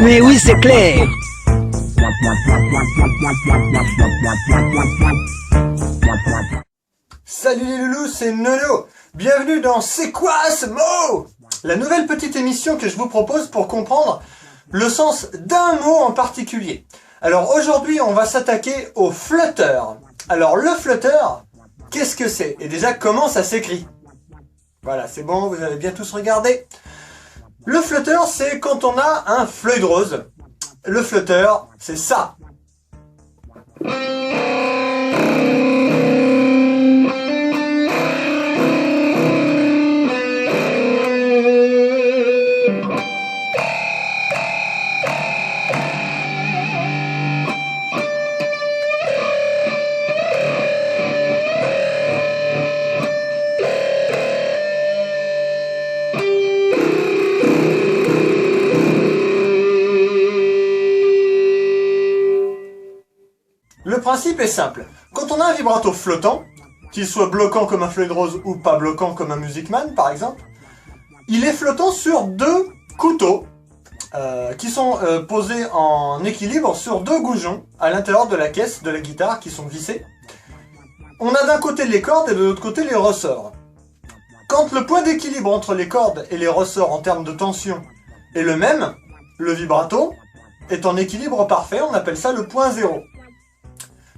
Mais oui, c'est clair. Salut les loulous, c'est Nono. Bienvenue dans C'est quoi ce mot? La nouvelle petite émission que je vous propose pour comprendre le sens d'un mot en particulier. Alors aujourd'hui, on va s'attaquer au flutteur. Alors le flutteur, qu'est-ce que c'est? Et déjà, comment ça s'écrit? Voilà, c'est bon, vous avez bien tous regardé. Le flutteur, c'est quand on a un fleuil de rose. Le flutteur, c'est ça. Le principe est simple. Quand on a un vibrato flottant, qu'il soit bloquant comme un fleuil de rose ou pas bloquant comme un Music Man par exemple, il est flottant sur deux couteaux qui sont posés en équilibre sur deux goujons à l'intérieur de la caisse de la guitare qui sont vissés. On a d'un côté les cordes et de l'autre côté les ressorts. Quand le point d'équilibre entre les cordes et les ressorts en termes de tension est le même, le vibrato est en équilibre parfait, on appelle ça le point zéro.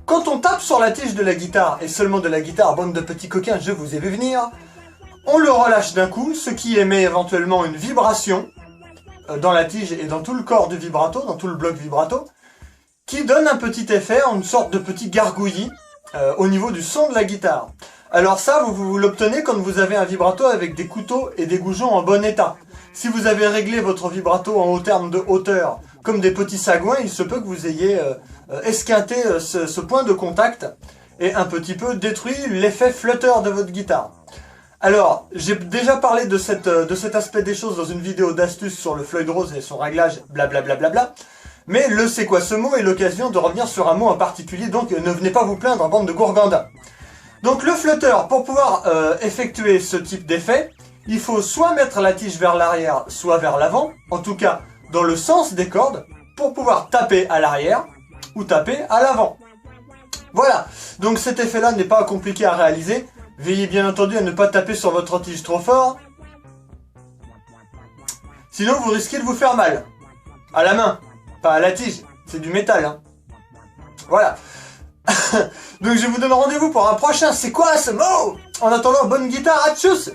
Quand on tape sur la tige de la guitare, et seulement de la guitare, bande de petits coquins, je vous ai vu venir, on le relâche d'un coup, ce qui émet éventuellement une vibration dans la tige et dans tout le corps du vibrato, dans tout le bloc vibrato, qui donne un petit effet, une sorte de petit gargouillis au niveau du son de la guitare. Alors ça, vous l'obtenez quand vous avez un vibrato avec des couteaux et des goujons en bon état. Si vous avez réglé votre vibrato en termes de hauteur, comme des petits sagouins, il se peut que vous ayez esquinté ce point de contact et un petit peu détruit l'effet flutteur de votre guitare. Alors, j'ai déjà parlé de cet aspect des choses dans une vidéo d'astuce sur le fleuil de rose et son réglage, blablabla. Mais le c'est quoi ce mot est l'occasion de revenir sur un mot en particulier, donc ne venez pas vous plaindre en bande de gourgandins. Donc le flutteur, pour pouvoir effectuer ce type d'effet, il faut soit mettre la tige vers l'arrière, soit vers l'avant, en tout cas dans le sens des cordes, pour pouvoir taper à l'arrière ou taper à l'avant. Voilà, donc cet effet-là n'est pas compliqué à réaliser. Veillez bien entendu à ne pas taper sur votre tige trop fort, sinon vous risquez de vous faire mal. À la main, pas à la tige, c'est du métal. Hein. Voilà. Donc je vous donne rendez-vous pour un prochain C'est quoi ce mot? En attendant, bonne guitare, à tchuss!